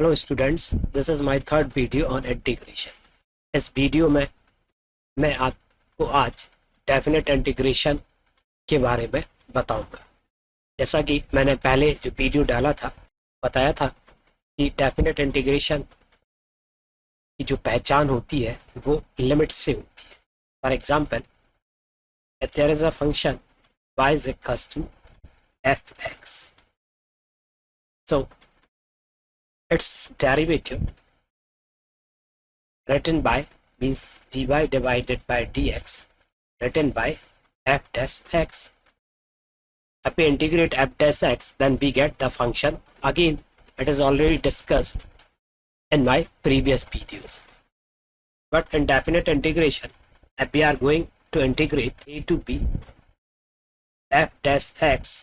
Hello students, this is my third video on integration. इस video में मैं आपको आज डेफिनेट इंटीग्रेशन के बारे में बताऊंगा। जैसा कि मैंने पहले जो वीडियो डाला था बताया था कि डेफिनेट इंटीग्रेशन की जो पहचान होती है वो लिमिट से होती है। For example, if there is a function y is equals to fx, so its derivative written by means dy divided by dx written by f dash x. If we integrate f dash x, then we get the function. Again, it is already discussed in my previous videos. But in definite integration, if we are going to integrate a to b f dash x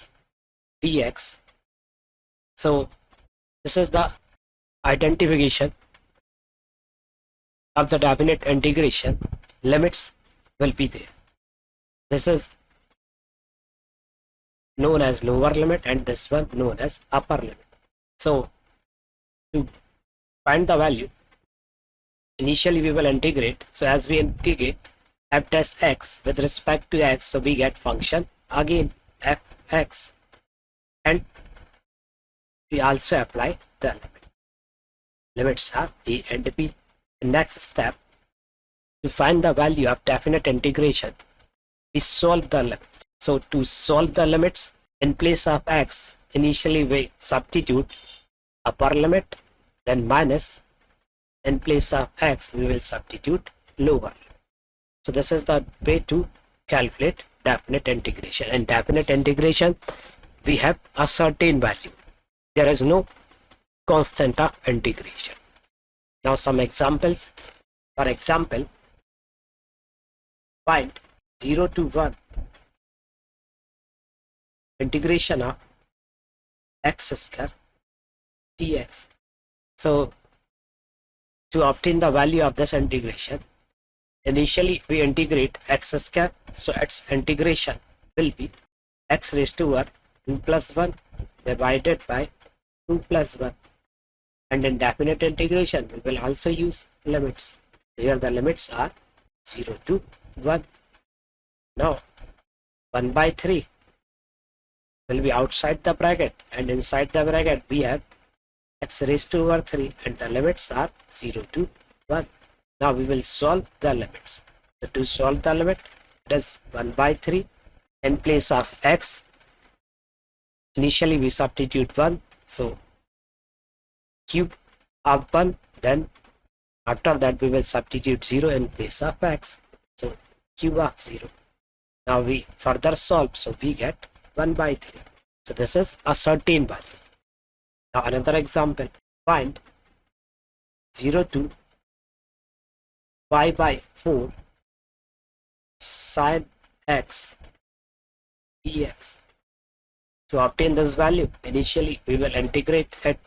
dx, so this is the identification of the definite integration. Limits will be there. This is known as lower limit and this one known as upper limit. So to find the value, initially we will integrate. So as we integrate f dash x with respect to x, so we get function again fx, and we also apply the limit. Limits are a and b. The next step, to find the value of definite integration, we solve the limit. So to solve the limits, in place of x, initially we substitute upper limit, then minus. In place of x, we will substitute lower limit. So this is the way to calculate definite integration. In definite integration, we have a certain value. There is no constant of integration. Now some examples. For example, find 0 to 1 integration of x square dx. So to obtain the value of this integration, initially we integrate x square, so its integration will be x raised to 1 2 plus 1 divided by 2 plus 1, and in definite integration we will also use limits. Here the limits are 0 to 1. Now 1 by 3 will be outside the bracket, and inside the bracket we have x raised to over 3 and the limits are 0 to 1. Now we will solve the limits. So to solve the limit, it is 1 by 3. In place of x, initially we substitute 1, so cube of 1, then after that we will substitute 0 in place of x, so cube of 0. Now we further solve, so we get 1 by 3. So this is a certain value. Now another example, find 0 to pi by 4 sin x dx. To obtain this value, initially we will integrate it.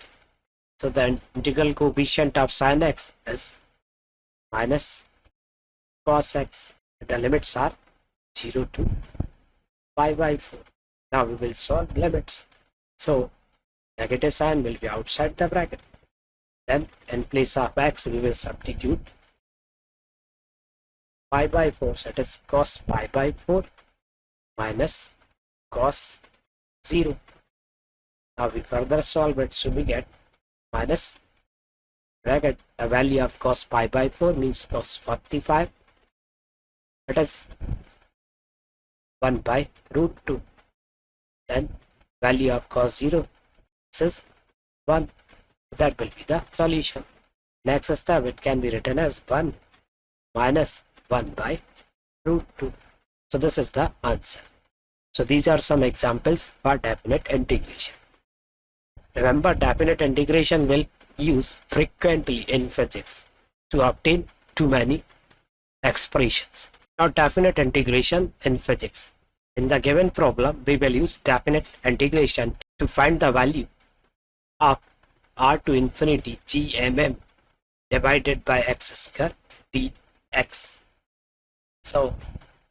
So the integral coefficient of sin x is minus cos x. The limits are 0 to pi by 4. Now we will solve limits. So negative sign will be outside the bracket. Then in place of x, we will substitute pi by 4. So it is cos pi by 4 minus cos 0. Now we further solve it, so we get minus bracket. The value of cos pi by 4 means cos 45. It is 1 by root 2. Then value of cos 0 is 1. That will be the solution. Next step, it can be written as 1 minus 1 by root 2. So this is the answer. So these are some examples for definite integration. Remember, definite integration will use frequently in physics to obtain too many expressions. Now definite integration in physics. In the given problem, we will use definite integration to find the value of r to infinity gmm divided by x square dx. So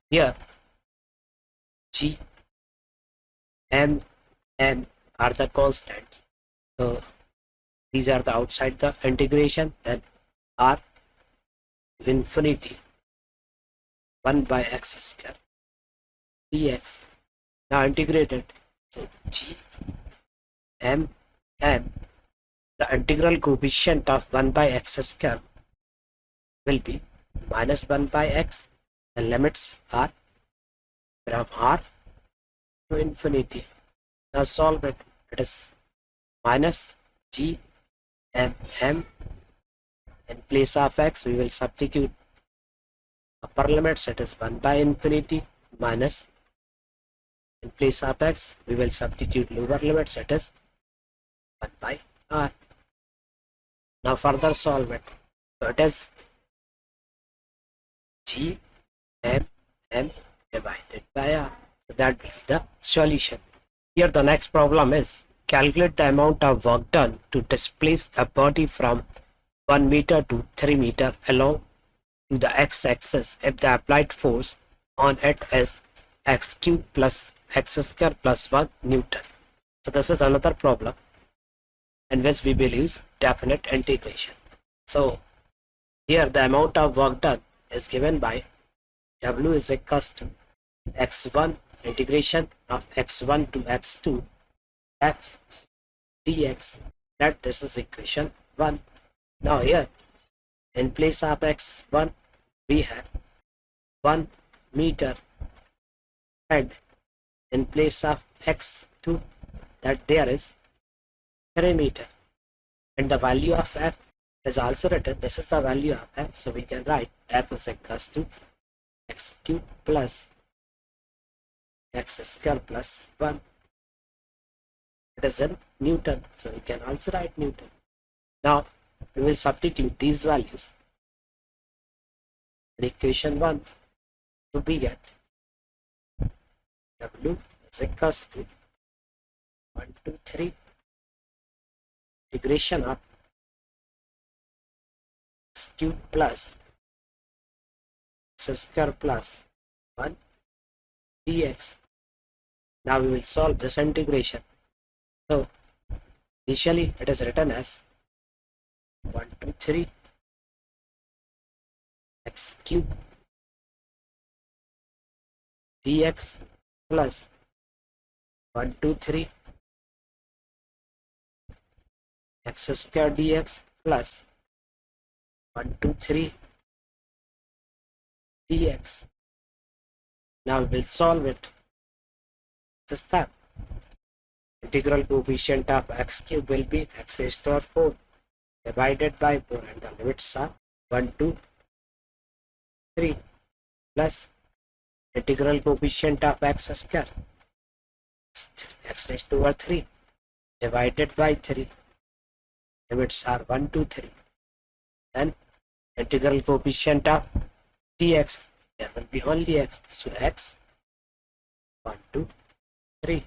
here g, m, n are the constants. So These are the outside the integration. Then r to infinity 1 by x square dx. Now integrated. So g m m, the integral coefficient of 1 by x square will be minus 1 by x. The limits are from r to infinity. Now solve it. It is minus g m m. In place of x, we will substitute upper limits. It is 1 by infinity minus, in place of x, we will substitute lower limits. It is 1 by r. Now further solve it. So it is g m m divided by r. So that will be the solution. Here the next problem is calculate the amount of work done to displace the body from 1 meter to 3 meter along to the x-axis if the applied force on it is x cube plus x square plus 1 Newton. So this is another problem in which we will use definite integration. So here the amount of work done is given by W is equals to x1 integration of x1 to x2 f dx. That this is equation 1. Now here in place of x1 we have 1 meter, and in place of x2 that there is 3 meter, and the value of f is also written. This is the value of f, so we can write f is equals to x cube plus x square plus 1. It is in Newton, so we can also write Newton. Now we will substitute these values in equation 1. So we get W is equals to 1, 2, 3 integration of x cube plus x square plus 1 dx. Now we will solve this integration. So initially it is written as 1, 2, 3 x cube dx plus 1, 2, 3 x square dx plus 1, 2, 3 dx. Now we will solve it. This step. Integral coefficient of x cube will be x raised to 4 divided by 4, and the limits are 1, 2, 3 plus integral coefficient of x square x raised to 3 divided by 3, limits are 1, 2, 3, and integral coefficient of dx, there will be only x, so x 1, 2, 3.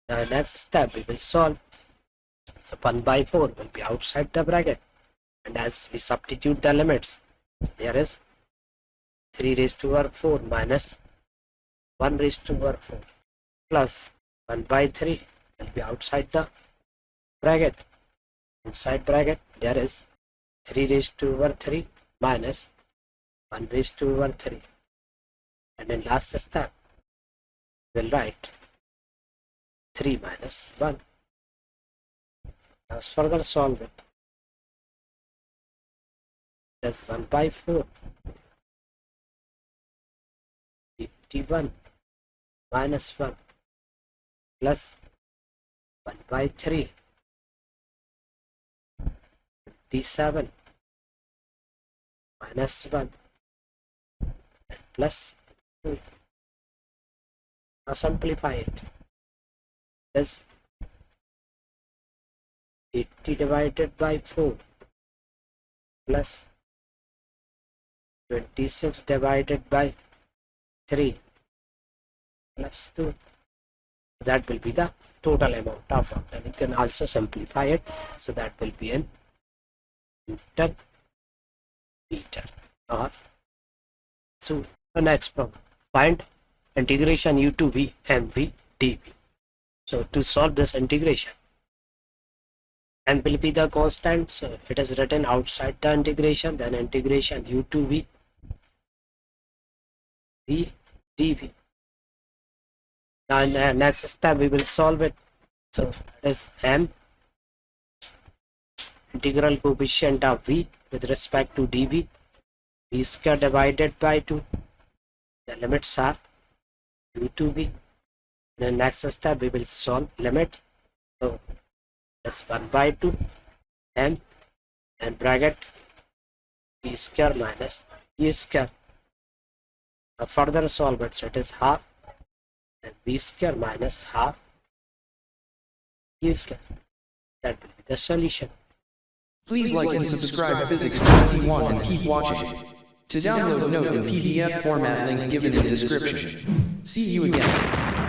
Now next step we will solve. So 1 by 4 will be outside the bracket, and as we substitute the limits, there is 3 raised to 4 minus 1 raised to 4 plus 1 by 3 will be outside the bracket. Inside bracket there is 3 raised to 3 minus 1 raised to 3, and in last step we'll write 3 minus 1. Let's further solve it. That's 1 by 4 51 minus 1 plus 1 by 3 57 minus 1 plus 2. Now simplify it. This 80 divided by 4 plus 26 divided by 3 plus 2. That will be the total amount of work, and you can also simplify it, so that will be in Newton meter. Or so the next problem, find integration u to v mv dv. So to solve this integration, M will be the constant, so it is written outside the integration. Then integration u to v dv. Now in the next step we will solve it. So it is m integral coefficient of v with respect to dv, v square divided by 2. The limits are u to v. In the next step we will solve limit. So that's 1 by 2 m and bracket v square minus u square. Now further solve it, so it is half and v square minus half u square. That will be the solution. Please like and subscribe Physics 21 and keep watching. To download note in PDF format, link given in description. See you again.